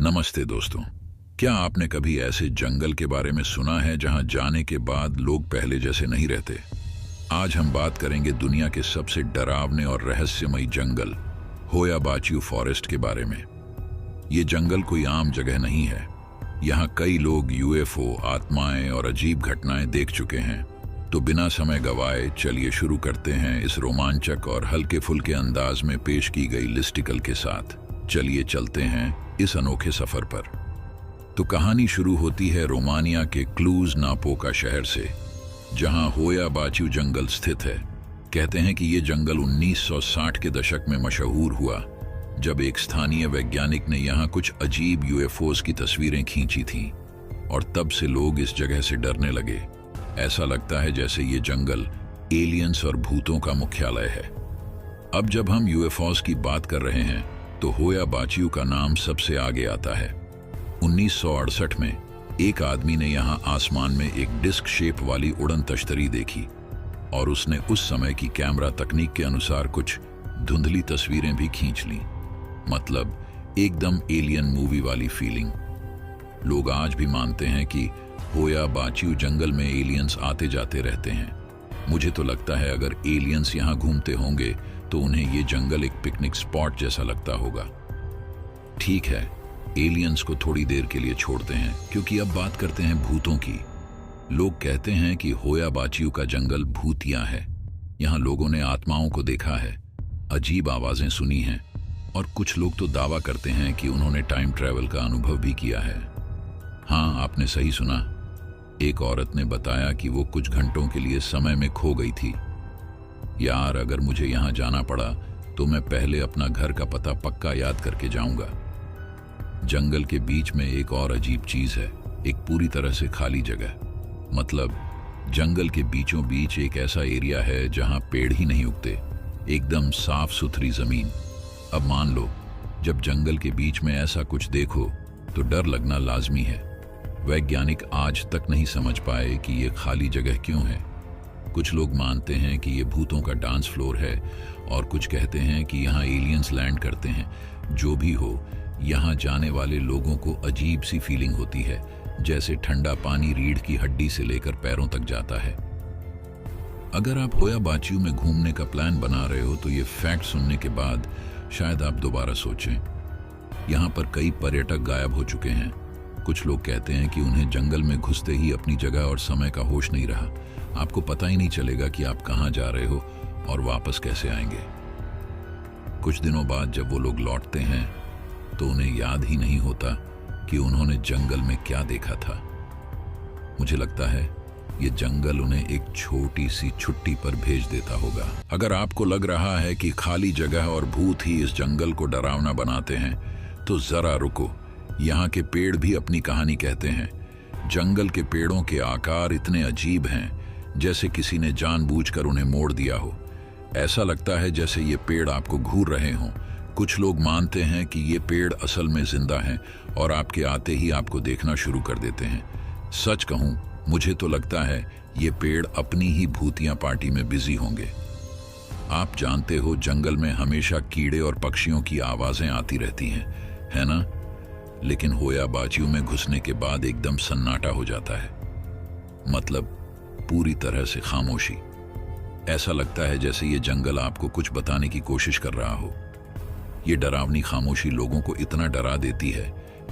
नमस्ते दोस्तों। क्या आपने कभी ऐसे जंगल के बारे में सुना है जहां जाने के बाद लोग पहले जैसे नहीं रहते? आज हम बात करेंगे दुनिया के सबसे डरावने और रहस्यमयी जंगल होया बाचू फॉरेस्ट के बारे में। ये जंगल कोई आम जगह नहीं है। यहाँ कई लोग यूएफओ, आत्माएं और अजीब घटनाएं देख चुके हैं। तो बिना समय गवाए चलिए शुरू करते हैं इस रोमांचक और हल्के फुल्के अंदाज में पेश की गई लिस्टिकल के साथ। चलिए चलते हैं इस अनोखे सफर पर। तो कहानी शुरू होती है रोमानिया के क्लूज नापोका शहर से, जहां होया बाचू जंगल स्थित है। कहते हैं कि यह जंगल 1960 के दशक में मशहूर हुआ, जब एक स्थानीय वैज्ञानिक ने यहां कुछ अजीब यूएफओज की तस्वीरें खींची थीं, और तब से लोग इस जगह से डरने लगे। ऐसा लगता है जैसे ये जंगल एलियंस और भूतों का मुख्यालय है। अब जब हम यूएफओज की बात कर रहे हैं तो होया बाचू का नाम सबसे आगे आता है। 1968 में एक आदमी ने यहां आसमान में एक डिस्क शेप वाली उड़न तश्तरी देखी, और उसने उस समय की कैमरा तकनीक के अनुसार कुछ धुंधली तस्वीरें भी खींच लीं। मतलब एकदम एलियन मूवी वाली फीलिंग। लोग आज भी मानते हैं कि होया बाचू जंगल में एलियंस आते जाते रहते हैं। मुझे तो लगता है अगर एलियंस यहाँ घूमते होंगे तो उन्हें ये जंगल एक पिकनिक स्पॉट जैसा लगता होगा। ठीक है, एलियंस को थोड़ी देर के लिए छोड़ते हैं, क्योंकि अब बात करते हैं भूतों की। लोग कहते हैं कि होया बाचू का जंगल भूतिया है। यहाँ लोगों ने आत्माओं को देखा है, अजीब आवाजें सुनी हैं, और कुछ लोग तो दावा करते हैं कि उन्होंने टाइम ट्रैवल का अनुभव भी किया है। हाँ, आपने सही सुना। एक औरत ने बताया कि वो कुछ घंटों के लिए समय में खो गई थी। यार, अगर मुझे यहाँ जाना पड़ा तो मैं पहले अपना घर का पता पक्का याद करके जाऊंगा। जंगल के बीच में एक और अजीब चीज है, एक पूरी तरह से खाली जगह। मतलब जंगल के बीचों बीच एक ऐसा एरिया है जहां पेड़ ही नहीं उगते, एकदम साफ सुथरी जमीन। अब मान लो, जब जंगल के बीच में ऐसा कुछ देखो तो डर लगना लाजमी है। वैज्ञानिक आज तक नहीं समझ पाए कि ये खाली जगह क्यों है। कुछ लोग मानते हैं कि ये भूतों का डांस फ्लोर है, और कुछ कहते हैं कि यहाँ एलियंस लैंड करते हैं। जो भी हो, यहाँ जाने वाले लोगों को अजीब सी फीलिंग होती है, जैसे ठंडा पानी रीढ़ की हड्डी से लेकर पैरों तक जाता है। अगर आप होया बाचू में घूमने का प्लान बना रहे हो तो ये फैक्ट सुनने के बाद शायद आप दोबारा सोचें। यहाँ पर कई पर्यटक गायब हो चुके हैं। कुछ लोग कहते हैं कि उन्हें जंगल में घुसते ही अपनी जगह और समय का होश नहीं रहा। आपको पता ही नहीं चलेगा कि आप कहाँ जा रहे हो और वापस कैसे आएंगे। कुछ दिनों बाद जब वो लोग लौटते हैं तो उन्हें याद ही नहीं होता कि उन्होंने जंगल में क्या देखा था। मुझे लगता है ये जंगल उन्हें एक छोटी सी छुट्टी पर भेज देता होगा। अगर आपको लग रहा है कि खाली जगह और भूत ही इस जंगल को डरावना बनाते हैं, तो जरा रुको। यहाँ के पेड़ भी अपनी कहानी कहते हैं। जंगल के पेड़ों के आकार इतने अजीब हैं जैसे किसी ने जानबूझकर उन्हें मोड़ दिया हो। ऐसा लगता है जैसे ये पेड़ आपको घूर रहे हों। कुछ लोग मानते हैं कि ये पेड़ असल में जिंदा हैं और आपके आते ही आपको देखना शुरू कर देते हैं। सच कहूं, मुझे तो लगता है ये पेड़ अपनी ही भूतिया पार्टी में बिजी होंगे। आप जानते हो, जंगल में हमेशा कीड़े और पक्षियों की आवाजें आती रहती हैं, है ना? लेकिन होया बाचू में घुसने के बाद एकदम सन्नाटा हो जाता है। मतलब पूरी तरह से खामोशी। ऐसा लगता है जैसे ये जंगल आपको कुछ बताने की कोशिश कर रहा हो। ये डरावनी खामोशी लोगों को इतना डरा देती है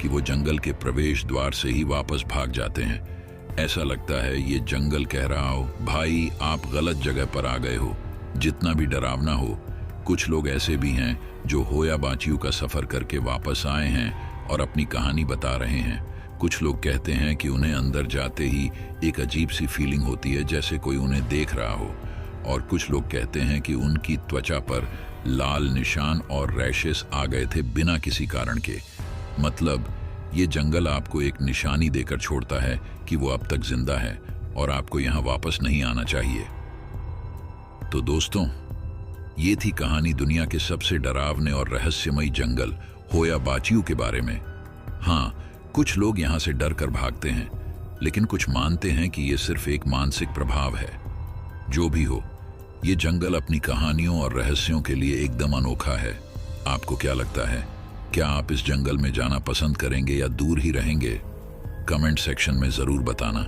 कि वो जंगल के प्रवेश द्वार से ही वापस भाग जाते हैं। ऐसा लगता है ये जंगल कह रहा हो, भाई आप गलत जगह पर आ गए हो। जितना भी डरावना हो, कुछ लोग ऐसे भी हैं जो होया बाचू का सफर करके वापस आए हैं और अपनी कहानी बता रहे हैं। कुछ लोग कहते हैं कि उन्हें अंदर जाते ही एक अजीब सी फीलिंग होती है, जैसे कोई उन्हें देख रहा हो। और कुछ लोग कहते हैं कि उनकी त्वचा पर लाल निशान और रैशेस आ गए थे बिना किसी कारण के। मतलब ये जंगल आपको एक निशानी देकर छोड़ता है कि वो अब तक जिंदा है और आपको यहाँ वापस नहीं आना चाहिए। तो दोस्तों, ये थी कहानी दुनिया के सबसे डरावने और रहस्यमयी जंगल होया बाचू के बारे में। हाँ, कुछ लोग यहाँ से डर कर भागते हैं, लेकिन कुछ मानते हैं कि ये सिर्फ एक मानसिक प्रभाव है। जो भी हो, ये जंगल अपनी कहानियों और रहस्यों के लिए एकदम अनोखा है। आपको क्या लगता है? क्या आप इस जंगल में जाना पसंद करेंगे या दूर ही रहेंगे? कमेंट सेक्शन में जरूर बताना।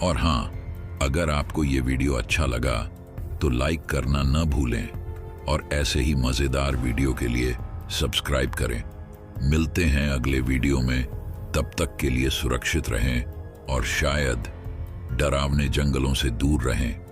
और हाँ, अगर आपको ये वीडियो अच्छा लगा तो लाइक करना न भूलें और ऐसे ही मजेदार वीडियो के लिए सब्सक्राइब करें। मिलते हैं अगले वीडियो में, तब तक के लिए सुरक्षित रहें और शायद डरावने जंगलों से दूर रहें।